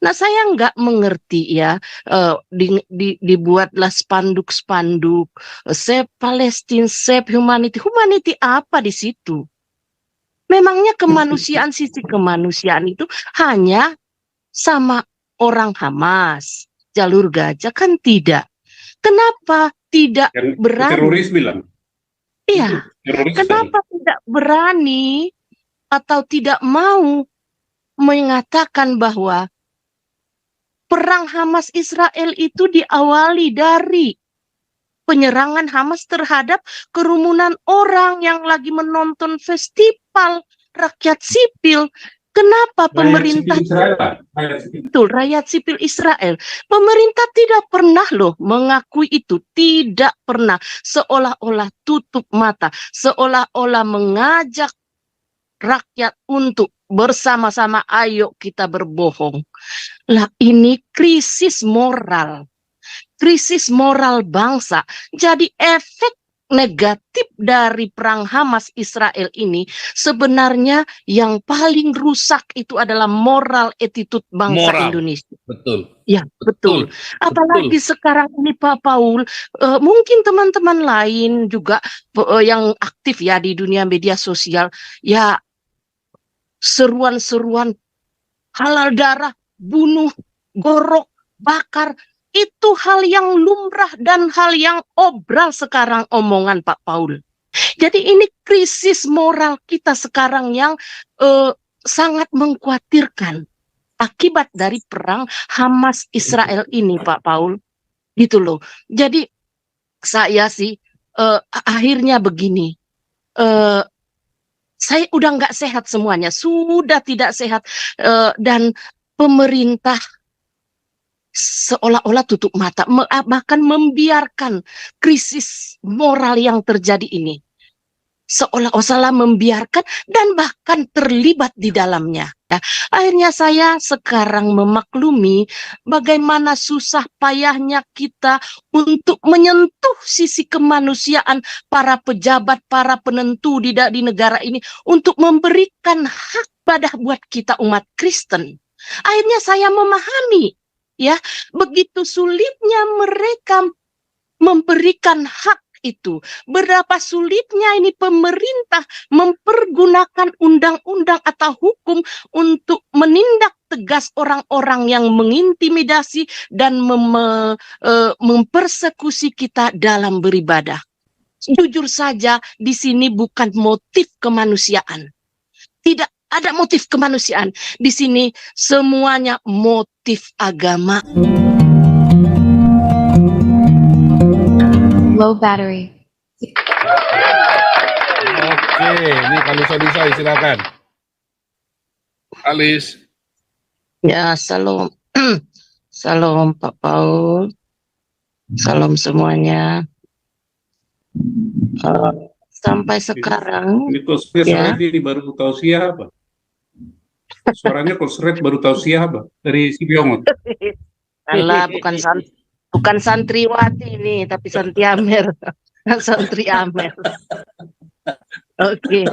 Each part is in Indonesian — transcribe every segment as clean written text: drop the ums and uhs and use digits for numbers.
Nah, saya nggak mengerti ya, dibuatlah spanduk-spanduk, Save Palestine, Save Humanity. Humanity apa di situ? Memangnya kemanusiaan, sisi kemanusiaan itu hanya sama orang Hamas, jalur Gaza kan tidak. Kenapa tidak Yang berani? teroris bilang. Iya, Teroris kenapa tidak berani atau tidak mau mengatakan bahwa perang Hamas Israel itu diawali dari penyerangan Hamas terhadap kerumunan orang yang lagi menonton festival rakyat sipil. Kenapa pemerintah rakyat sipil Israel? Pemerintah tidak pernah loh mengakui itu, tidak pernah, seolah-olah tutup mata, seolah-olah mengajak rakyat untuk bersama-sama ayo kita berbohong. Lah ini krisis moral bangsa. Jadi efek negatif dari perang Hamas Israel ini sebenarnya yang paling rusak itu adalah moral attitude bangsa Indonesia. Betul. Ya, betul. Apalagi sekarang ini Pak Paul, mungkin teman-teman lain juga yang aktif ya di dunia media sosial, ya seruan-seruan halal darah, bunuh, gorok, bakar, itu hal yang lumrah dan hal yang obral sekarang omongan Pak Paul. Jadi ini krisis moral kita sekarang yang sangat mengkhawatirkan akibat dari perang Hamas Israel ini Pak Paul. Gitu loh. Jadi saya sih akhirnya begini. Saya udah nggak sehat semuanya, sudah tidak sehat, dan pemerintah seolah-olah tutup mata, bahkan membiarkan krisis moral yang terjadi ini. Seolah-olah membiarkan dan bahkan terlibat di dalamnya. Ya, akhirnya saya sekarang memaklumi bagaimana susah payahnya kita untuk menyentuh sisi kemanusiaan para pejabat, para penentu di negara ini untuk memberikan hak ibadah buat kita umat Kristen. Akhirnya saya memahami, ya, begitu sulitnya mereka memberikan hak itu. Berapa sulitnya ini pemerintah mempergunakan undang-undang atau hukum untuk menindak tegas orang-orang yang mengintimidasi dan mempersekusi kita dalam beribadah. Jujur saja, di sini bukan motif kemanusiaan. Tidak ada motif kemanusiaan. Di sini semuanya motif agama. Low battery. Oke, ini Kalisa silakan. Alis. Ya, salam. Salam Pak Paul. Salam semuanya. Sampai sekarang. Ini kosret ya. Ini baru tahu siapa. Suaranya kosret baru tahu siapa dari si Biongot. Alah, bukan santriwati ini, tapi Santi Amer. Santri Amer. Oke.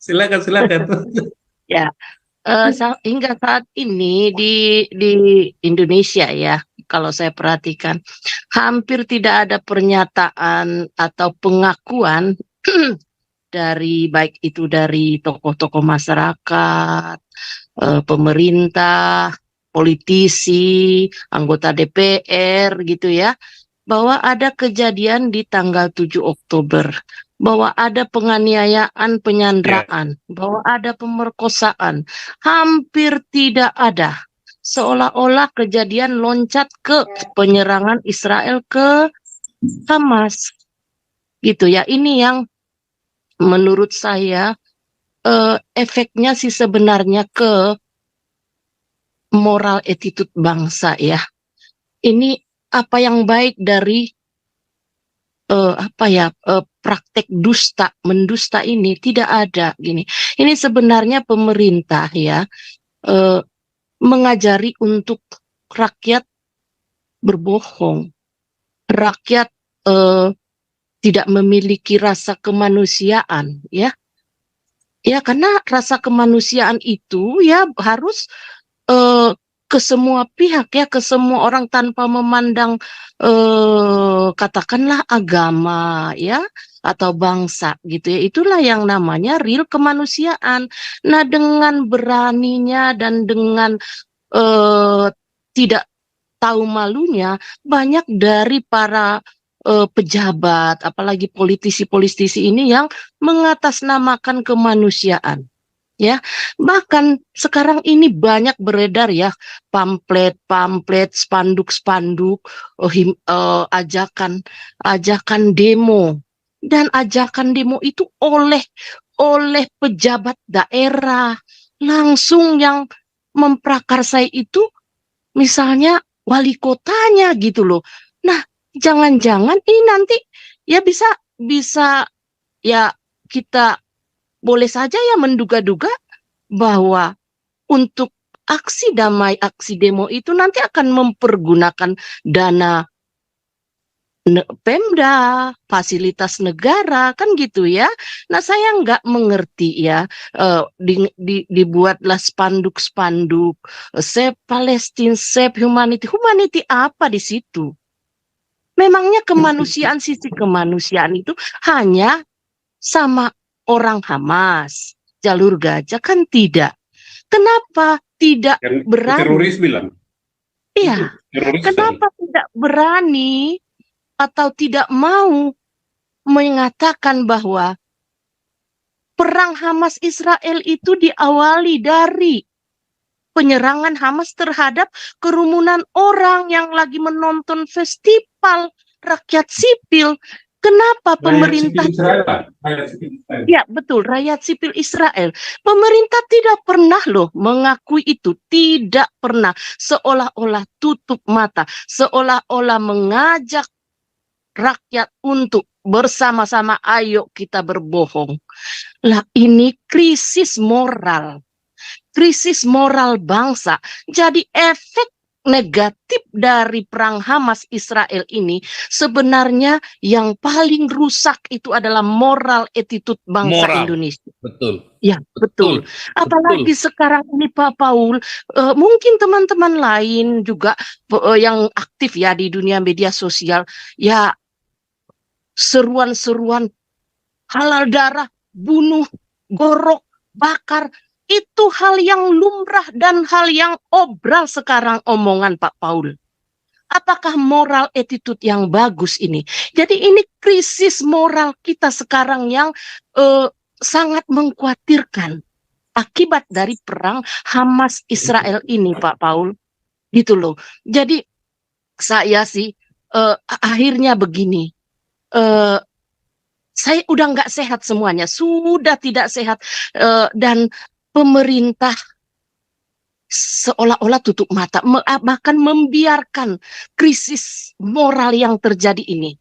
Silakan. Ya, hingga saat ini di Indonesia ya, kalau saya perhatikan, hampir tidak ada pernyataan atau pengakuan dari baik itu dari tokoh-tokoh masyarakat, pemerintah, politisi, anggota DPR gitu ya, bahwa ada kejadian di tanggal 7 Oktober, bahwa ada penganiayaan, penyanderaan, bahwa ada pemerkosaan. Hampir tidak ada. Seolah-olah kejadian loncat ke penyerangan Israel ke Hamas. Gitu ya. Ini yang menurut saya efeknya sih sebenarnya ke moral attitude bangsa ya. Ini apa yang baik dari praktek dusta, mendusta ini tidak ada gini. Ini sebenarnya pemerintah ya mengajari untuk rakyat berbohong, rakyat tidak memiliki rasa kemanusiaan ya. Ya karena rasa kemanusiaan itu ya harus ke semua pihak ya, ke semua orang tanpa memandang katakanlah agama ya atau bangsa gitu ya. Itulah yang namanya real kemanusiaan. Nah, dengan beraninya dan dengan tidak tahu malunya, banyak dari para pejabat, apalagi politisi-politisi ini yang mengatasnamakan kemanusiaan. Ya, bahkan sekarang ini banyak beredar ya pamflet-pamflet, spanduk-spanduk, ajakan demo, dan ajakan demo itu oleh pejabat daerah langsung yang memprakarsai itu, misalnya wali kotanya gitu loh. Nah, jangan-jangan ini nanti ya bisa ya kita boleh saja ya menduga-duga bahwa untuk aksi damai, aksi demo itu nanti akan mempergunakan dana Pemda, fasilitas negara, kan gitu ya. Nah, saya nggak mengerti ya, dibuatlah spanduk-spanduk, Save Palestine, Save Humanity. Humanity apa di situ? Memangnya kemanusiaan, sisi kemanusiaan itu hanya sama orang Hamas, jalur Gaza, kan tidak. Kenapa tidak berani? Teroris bilang. Iya, Teroris kenapa tidak berani atau tidak mau mengatakan bahwa perang Hamas Israel itu diawali dari penyerangan Hamas terhadap kerumunan orang yang lagi menonton festival rakyat sipil. Kenapa pemerintah Ya, betul, rakyat sipil Israel. Pemerintah tidak pernah loh mengakui itu, tidak pernah, seolah-olah tutup mata, seolah-olah mengajak rakyat untuk bersama-sama ayo kita berbohong. Lah, ini krisis moral bangsa. Jadi efek negatif dari perang Hamas Israel ini sebenarnya yang paling rusak itu adalah moral attitude bangsa Indonesia. Betul. Ya, betul. Apalagi sekarang ini Pak Paul, mungkin teman-teman lain juga yang aktif ya di dunia media sosial, ya seruan-seruan halal darah, bunuh, gorok, bakar, itu hal yang lumrah dan hal yang obral sekarang omongan Pak Paul. Apakah moral attitude yang bagus ini? Jadi ini krisis moral kita sekarang yang sangat mengkhawatirkan akibat dari perang Hamas Israel ini, Pak Paul. Gitu loh. Jadi saya sih akhirnya begini. Saya udah nggak sehat semuanya, sudah tidak sehat, dan pemerintah seolah-olah tutup mata, bahkan membiarkan krisis moral yang terjadi ini,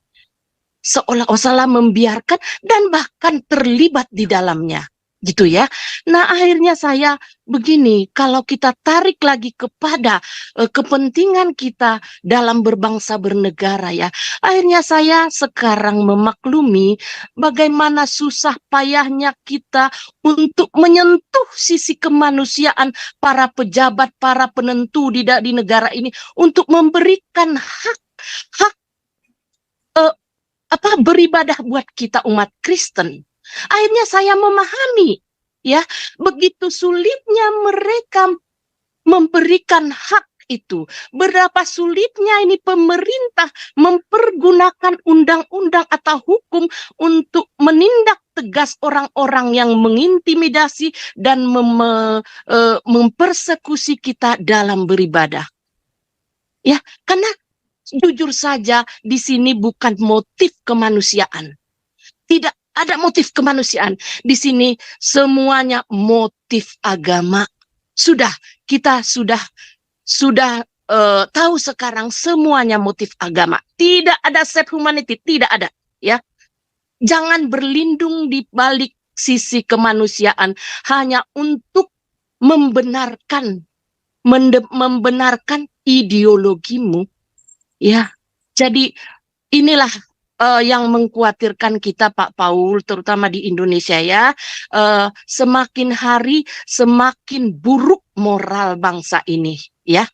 seolah-olah membiarkan dan bahkan terlibat di dalamnya. Gitu ya. Nah, akhirnya saya begini, kalau kita tarik lagi kepada kepentingan kita dalam berbangsa bernegara ya, akhirnya saya sekarang memaklumi bagaimana susah payahnya kita untuk menyentuh sisi kemanusiaan para pejabat, para penentu di negara ini untuk memberikan hak beribadah buat kita umat Kristen. Akhirnya saya memahami ya, begitu sulitnya mereka memberikan hak itu, berapa sulitnya ini pemerintah mempergunakan undang-undang atau hukum untuk menindak tegas orang-orang yang mengintimidasi dan mempersekusi kita dalam beribadah. Ya, karena jujur saja di sini bukan motif kemanusiaan. Tidak ada motif kemanusiaan. Di sini semuanya motif agama. Kita sudah tahu sekarang semuanya motif agama. Tidak ada save humanity, tidak ada. Ya, jangan berlindung di balik sisi kemanusiaan hanya untuk membenarkan ideologimu. Ya, jadi inilah yang mengkhawatirkan kita Pak Paul, terutama di Indonesia ya, semakin hari semakin buruk moral bangsa ini, ya.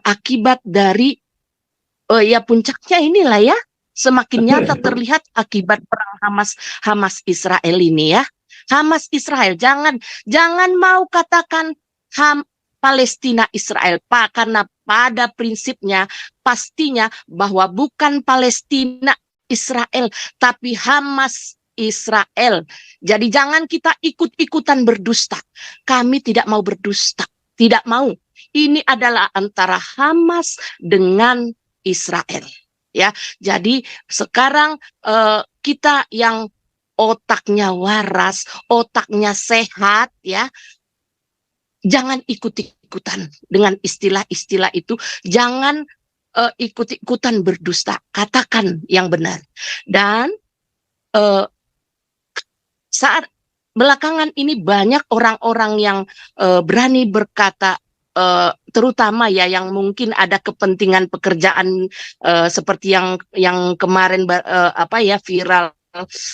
Akibat dari ya puncaknya inilah ya, semakin nyata terlihat akibat perang Hamas Israel ini ya. Hamas Israel, jangan mau katakan Palestina Israel, Pak, karena pada prinsipnya pastinya bahwa bukan Palestina Israel tapi Hamas Israel. Jadi jangan kita ikut-ikutan berdusta. Kami tidak mau berdusta, tidak mau. Ini adalah antara Hamas dengan Israel, ya. Jadi sekarang kita yang otaknya waras, otaknya sehat, ya, jangan ikut-ikutan dengan istilah-istilah itu. Jangan ikut-ikutan berdusta. Katakan yang benar. Dan saat belakangan ini banyak orang-orang yang berani berkata, terutama ya yang mungkin ada kepentingan pekerjaan seperti yang kemarin viral,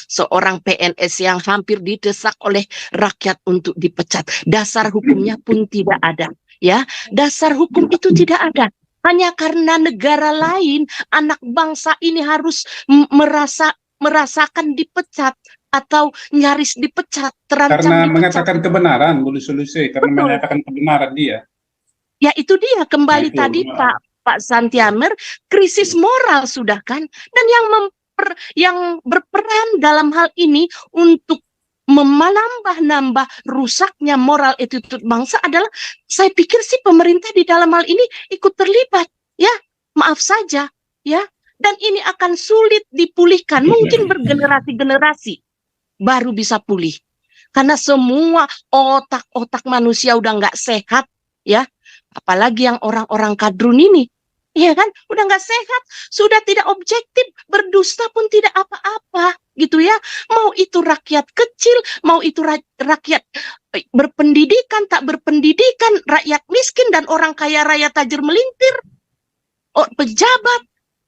seorang PNS yang hampir didesak oleh rakyat untuk dipecat. Dasar hukumnya pun tidak ada, ya. Dasar hukum itu tidak ada. Hanya karena negara lain, anak bangsa ini harus merasakan dipecat atau nyaris dipecat, terancam Karena dipecat. mengatakan kebenaran, Bu Lucy, karena Betul. mengatakan kebenaran dia. Ya itu dia kembali Nah, itu, tadi Pak Santiamer, krisis moral sudah kan, dan yang berperan dalam hal ini untuk menambah rusaknya moral attitude bangsa adalah, saya pikir sih pemerintah di dalam hal ini ikut terlibat, ya, maaf saja, ya, dan ini akan sulit dipulihkan, mungkin bergenerasi-generasi baru bisa pulih, karena semua otak-otak manusia udah nggak sehat, ya, apalagi yang orang-orang kadrun ini, ya kan, udah nggak sehat, sudah tidak objektif, berdusta pun tidak apa-apa, gitu ya. Mau itu rakyat kecil, mau itu rakyat berpendidikan, tak berpendidikan, rakyat miskin dan orang kaya raya tajir melintir, pejabat,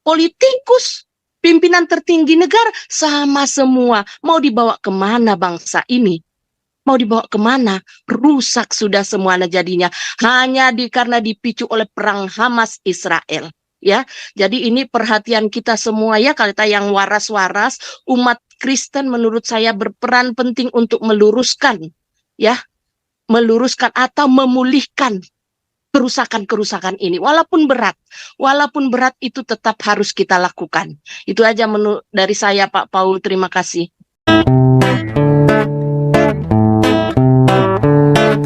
politikus, pimpinan tertinggi negara, sama semua. Mau dibawa kemana bangsa ini? Mau dibawa kemana? Rusak sudah semuanya jadinya. Hanya karena dipicu oleh perang Hamas Israel. Ya, jadi ini perhatian kita semua ya, kalau kita yang waras-waras, umat Kristen menurut saya berperan penting untuk meluruskan, ya, meluruskan atau memulihkan kerusakan-kerusakan ini. Walaupun berat itu tetap harus kita lakukan. Itu aja dari saya, Pak Paul. Terima kasih.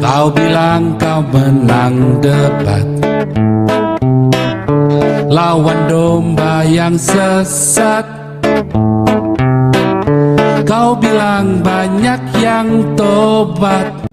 Kau bilang kau menang debat lawan domba yang sesat. Kau bilang banyak yang tobat.